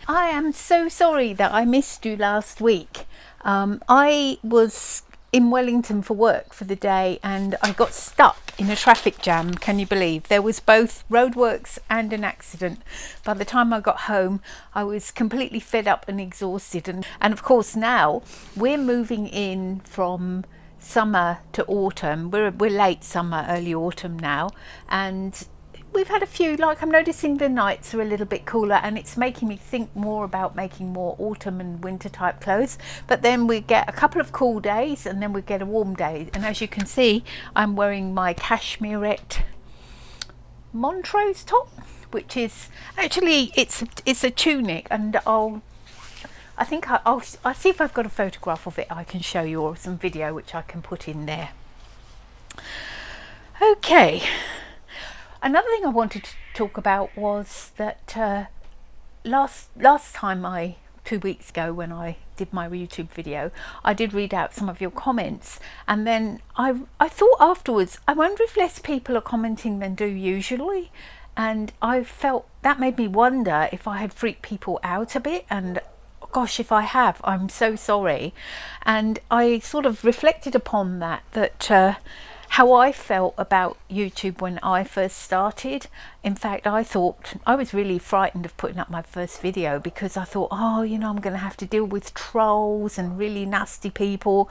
I am so sorry that I missed you last week. I was in Wellington for work for the day and I got stuck in a traffic jam. Can you believe? There was both roadworks and an accident. By the time I got home, I was completely fed up and exhausted. And of course, now we're moving in from summer to autumn. We're late summer, early autumn now, and we've had a few, like I'm noticing the nights are a little bit cooler and it's making me think more about making more autumn and winter type clothes. But then we get a couple of cool days and then we get a warm day. And as you can see, I'm wearing my cashmerette Montrose top, which is actually, it's a tunic, and I'll see if I've got a photograph of it I can show you, or some video which I can put in there. Okay. Another thing I wanted to talk about was that last time 2 weeks ago when I did my YouTube video, I did read out some of your comments, and then I thought afterwards, I wonder if less people are commenting than do usually, and I felt that made me wonder if I had freaked people out a bit, and gosh, if I have, I'm so sorry. And I sort of reflected upon that how I felt about YouTube when I first started. In fact, I thought I was really frightened of putting up my first video because I thought, oh, you know, I'm going to have to deal with trolls and really nasty people.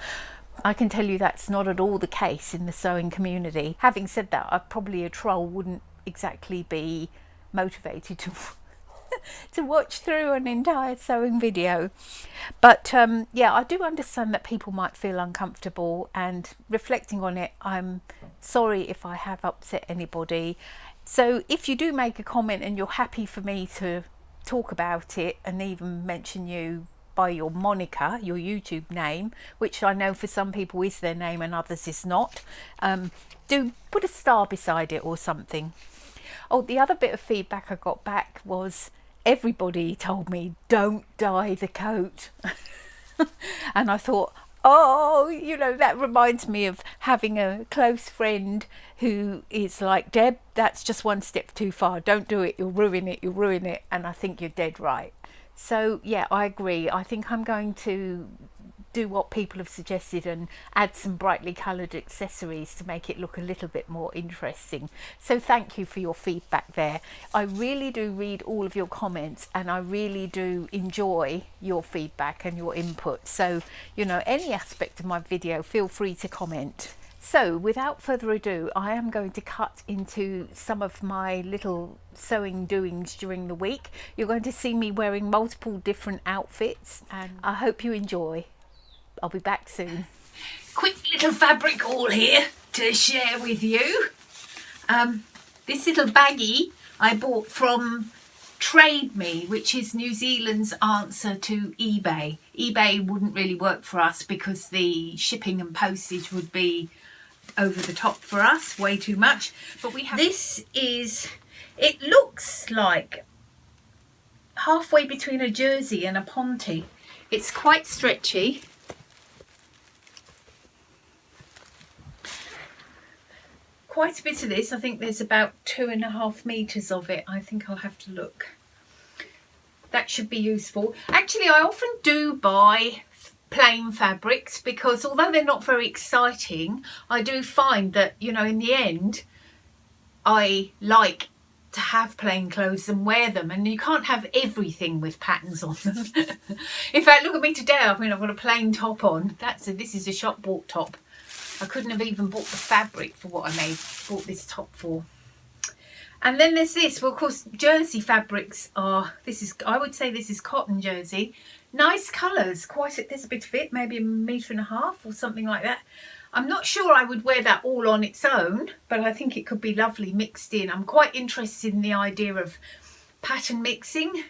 I can tell you that's not at all the case in the sewing community. Having said that, probably a troll wouldn't exactly be motivated to watch through an entire sewing video. But yeah, I do understand that people might feel uncomfortable, and reflecting on it, I'm sorry if I have upset anybody. So if you do make a comment and you're happy for me to talk about it and even mention you by your moniker, your YouTube name, which I know for some people is their name and others is not, do put a star beside it or something. Oh, the other bit of feedback I got back was everybody told me don't dye the coat. And I thought, oh, you know, that reminds me of having a close friend who is like, Deb, that's just one step too far, don't do it, you'll ruin it. And I think you're dead right. So yeah, I agree. I think I'm going to do what people have suggested and add some brightly coloured accessories to make it look a little bit more interesting. So thank you for your feedback there. I really do read all of your comments and I really do enjoy your feedback and your input. So, you know, any aspect of my video, feel free to comment. So without further ado, I am going to cut into some of my little sewing doings during the week. You're going to see me wearing multiple different outfits and I hope you enjoy. I'll be back soon. Quick little fabric haul here to share with you. This little baggie I bought from Trade Me, which is New Zealand's answer to eBay. eBay wouldn't really work for us because the shipping and postage would be over the top for us, way too much. But we have this. It looks like halfway between a jersey and a ponte. It's quite stretchy. Quite a bit of this. I think there's about 2.5 meters of it. I think I'll have to look. That should be useful. Actually, I often do buy plain fabrics because although they're not very exciting, I do find that, you know, in the end, I like to have plain clothes and wear them, and you can't have everything with patterns on them. In fact, look at me today. I mean, I've got a plain top on. This is a shop bought top. I couldn't have even bought the fabric for what I bought this top for. And then there's this. Well, of course, jersey fabrics are, I would say this is cotton jersey. Nice colours. There's a bit of it, maybe 1.5 meters or something like that. I'm not sure I would wear that all on its own, but I think it could be lovely mixed in. I'm quite interested in the idea of pattern mixing.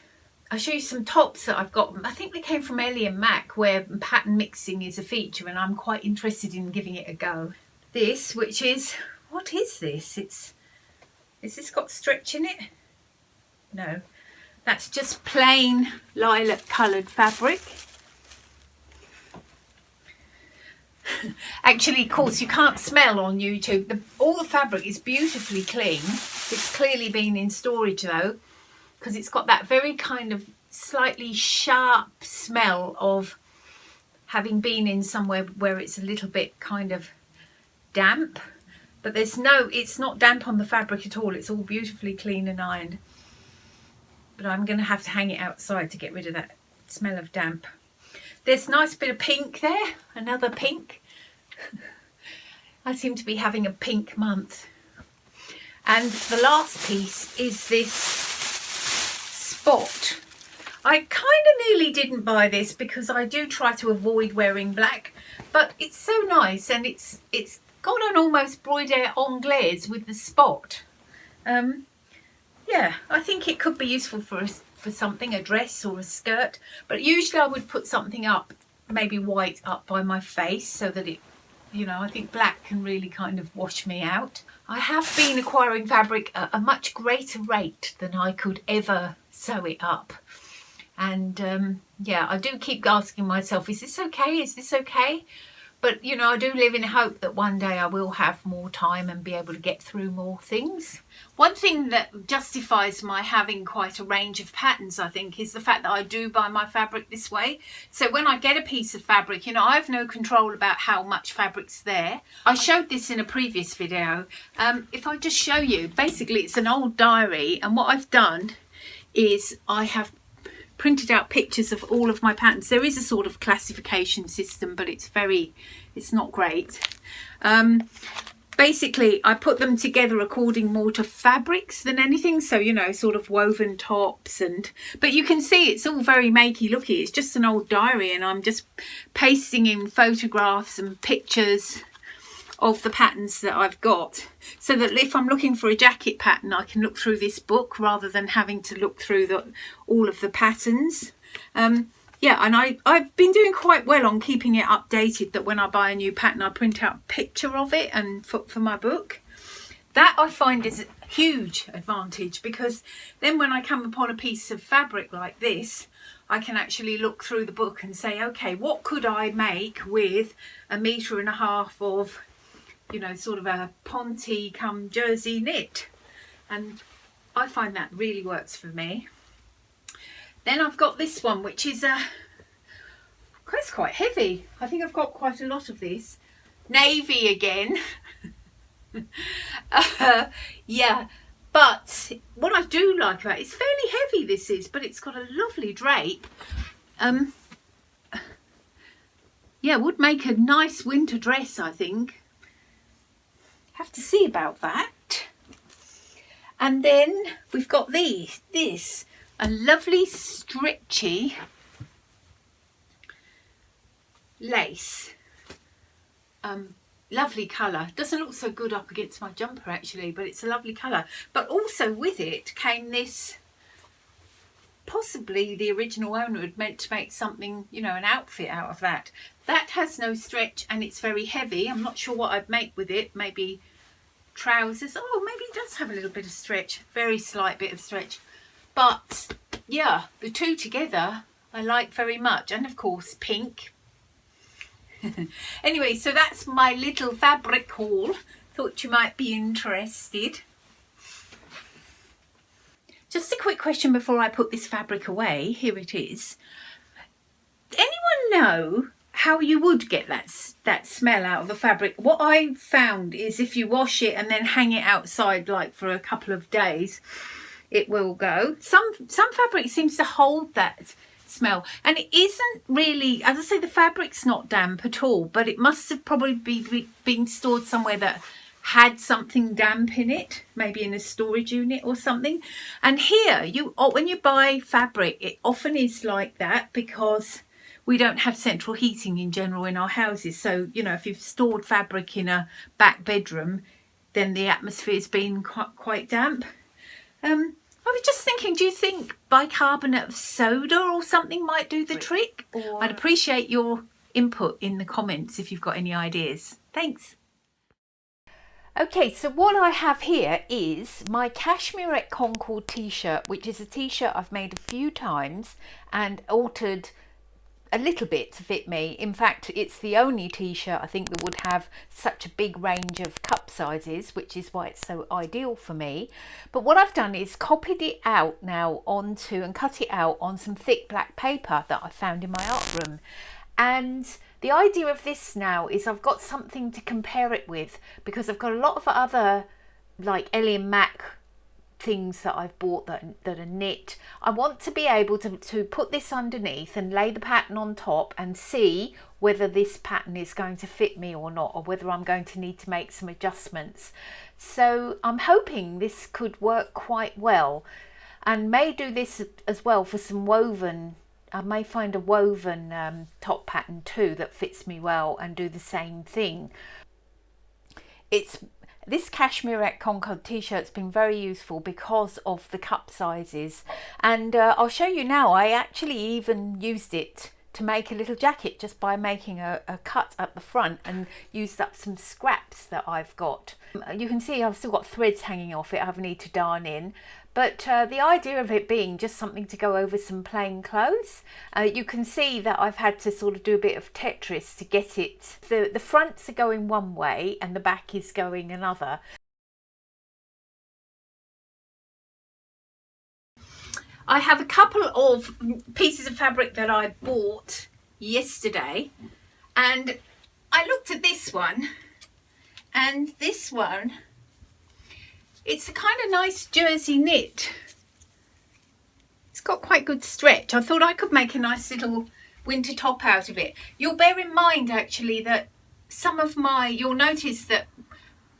I'll show you some tops that I've got. I think they came from Ellie and Mac, where pattern mixing is a feature, and I'm quite interested in giving it a go. This, which is, what is this? Is this got stretch in it? No, that's just plain lilac coloured fabric. Actually, of course, you can't smell on YouTube. All the fabric is beautifully clean. It's clearly been in storage though, because it's got that very kind of slightly sharp smell of having been in somewhere where it's a little bit kind of damp, but it's not damp on the fabric at all. It's all beautifully clean and ironed, but I'm going to have to hang it outside to get rid of that smell of damp. There's a nice bit of pink there, another pink. I seem to be having a pink month. And the last piece is this spot. I kind of nearly didn't buy this because I do try to avoid wearing black, but it's so nice, and it's got an almost broider anglaise with the spot. Yeah, I think it could be useful for something, a dress or a skirt, but usually I would put something up, maybe white, up by my face so that it, you know, I think black can really kind of wash me out. I have been acquiring fabric at a much greater rate than I could ever sew it up. And yeah, I do keep asking myself, is this okay? Is this okay? But, you know, I do live in hope that one day I will have more time and be able to get through more things. One thing that justifies my having quite a range of patterns, I think, is the fact that I do buy my fabric this way. So when I get a piece of fabric, you know, I have no control about how much fabric's there. I showed this in a previous video. If I just show you, basically it's an old diary, and what I've done is I have printed out pictures of all of my patterns. There is a sort of classification system, but it's not great. Basically I put them together according more to fabrics than anything, so, you know, sort of woven tops, but you can see it's all very makey looky. It's just an old diary, and I'm just pasting in photographs and pictures of the patterns that I've got, so that if I'm looking for a jacket pattern, I can look through this book rather than having to look through all of the patterns. Yeah, and I've been doing quite well on keeping it updated, that when I buy a new pattern I print out a picture of it and for my book. That I find is a huge advantage, because then when I come upon a piece of fabric like this, I can actually look through the book and say, okay, what could I make with 1.5 meters of, you know, sort of a Ponte come jersey knit, and I find that really works for me. Then I've got this one, which is it's quite heavy. I think I've got quite a lot of this. Navy again. Yeah, but what I do like about it, it's fairly heavy, this is, but it's got a lovely drape. Yeah, would make a nice winter dress, I think. Have to see about that. And then we've got this, a lovely stretchy lace. Lovely colour. Doesn't look so good up against my jumper actually, but it's a lovely colour. But also with it came this, possibly the original owner had meant to make something, you know, an outfit out of that. That has no stretch and it's very heavy. I'm not sure what I'd make with it. Maybe trousers. Oh, maybe it does have a little bit of stretch. Very slight bit of stretch. But yeah, the two together I like very much. And of course pink. Anyway, so that's my little fabric haul. Thought you might be interested. Just a quick question before I put this fabric away. Here it is. Anyone know how you would get that smell out of the fabric? What I found is if you wash it and then hang it outside like for a couple of days, it will go. Some fabric seems to hold that smell, and it isn't really, as I say, the fabric's not damp at all, but it must have probably been stored somewhere that had something damp in it, maybe in a storage unit or something. And here, when you buy fabric, it often is like that because we don't have central heating in general in our houses. So, you know, if you've stored fabric in a back bedroom, then the atmosphere's been quite damp. I was just thinking, do you think bicarbonate of soda or something might do the trick? I'd appreciate your input in the comments if you've got any ideas. Thanks. Okay, so what I have here is my Cashmerette Concord t-shirt, which is a t-shirt I've made a few times and altered a little bit to fit me. In fact, it's the only t-shirt I think that would have such a big range of cup sizes, which is why it's so ideal for me. But what I've done is copied it out now onto and cut it out on some thick black paper that I found in my art room. And the idea of this now is I've got something to compare it with, because I've got a lot of other like Ellie and Mac things that I've bought that are knit. I want to be able to put this underneath and lay the pattern on top and see whether this pattern is going to fit me or not, or whether I'm going to need to make some adjustments. So I'm hoping this could work quite well, and may do this as well for some woven. I may find a woven top pattern too that fits me well and do the same thing. This Cashmere Concord t-shirt's been very useful because of the cup sizes, and I'll show you now. I actually even used it to make a little jacket just by making a cut at the front and used up some scraps that I've got. You can see I've still got threads hanging off it I need to darn in, but the idea of it being just something to go over some plain clothes, you can see that I've had to sort of do a bit of Tetris to get it. The fronts are going one way and the back is going another. I have a couple of pieces of fabric that I bought yesterday, and I looked at this one and this one. It's a kind of nice jersey knit. It's got quite good stretch. I thought I could make a nice little winter top out of it. You'll bear in mind actually that you'll notice that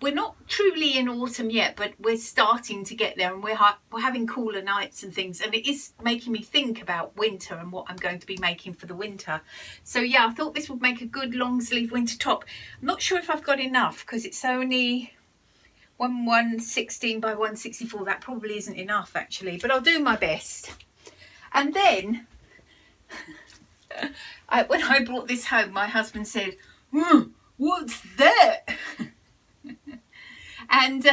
we're not truly in autumn yet, but we're starting to get there, and we're having cooler nights and things, and it is making me think about winter and what I'm going to be making for the winter. So yeah, I thought this would make a good long sleeve winter top. I'm not sure if I've got enough because it's only 116 by 164. That probably isn't enough actually, but I'll do my best. And then when I brought this home, my husband said, "What's that?" And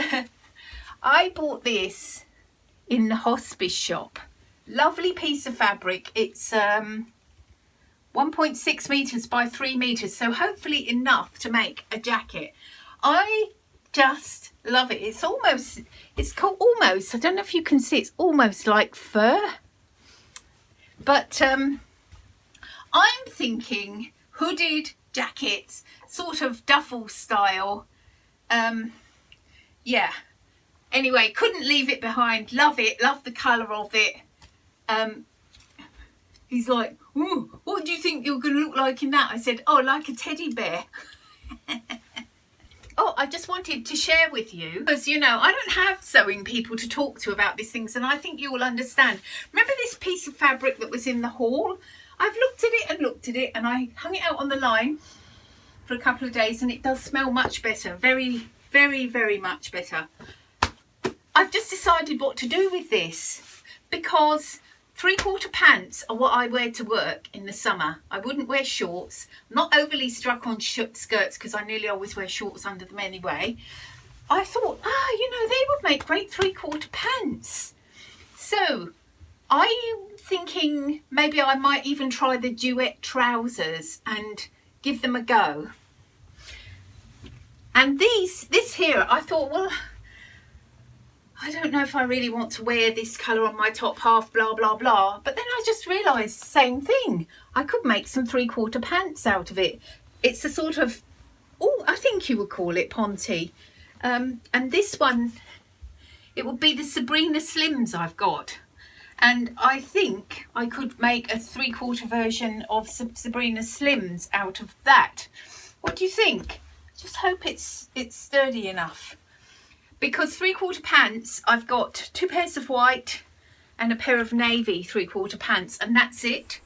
I bought this in the Hospice shop. Lovely piece of fabric. It's 1.6 meters by 3 meters, so hopefully enough to make a jacket. I just love it. It's almost, I don't know if you can see, it's almost like fur. But I'm thinking hooded jackets, sort of duffel style. Yeah, anyway, couldn't leave it behind. Love it, love the colour of it. He's like, "Ooh, what do you think you're going to look like in that?" I said, "Oh, like a teddy bear." Oh, I just wanted to share with you, because you know I don't have sewing people to talk to about these things, and I think you will understand. Remember this piece of fabric that was in the haul? I've looked at it and looked at it, and I hung it out on the line for a couple of days, and it does smell much better. Very, very, very much better. I've just decided what to do with this, because 3/4 pants are what I wear to work in the summer. I wouldn't wear shorts. I'm not overly struck on skirts because I nearly always wear shorts under them anyway. I thought, you know, they would make great 3/4 pants. So I'm thinking maybe I might even try the duet trousers and give them a go. And this here, I thought, well, I don't know if I really want to wear this colour on my top half, blah, blah, blah. But then I just realised, same thing. I could make some 3/4 pants out of it. It's a sort of, I think you would call it Ponte. And this one, it would be the Sabrina Slims I've got. And I think I could make a 3/4 version of Sabrina Slims out of that. What do you think? Just hope it's sturdy enough. Because 3/4 pants, I've got 2 pairs of white and a pair of navy 3/4 pants, and that's it.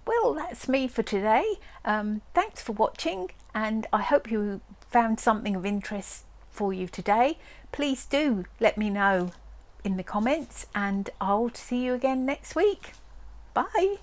Well, that's me for today. Thanks for watching, and I hope you found something of interest for you today. Please do let me know in the comments, and I'll see you again next week. Bye.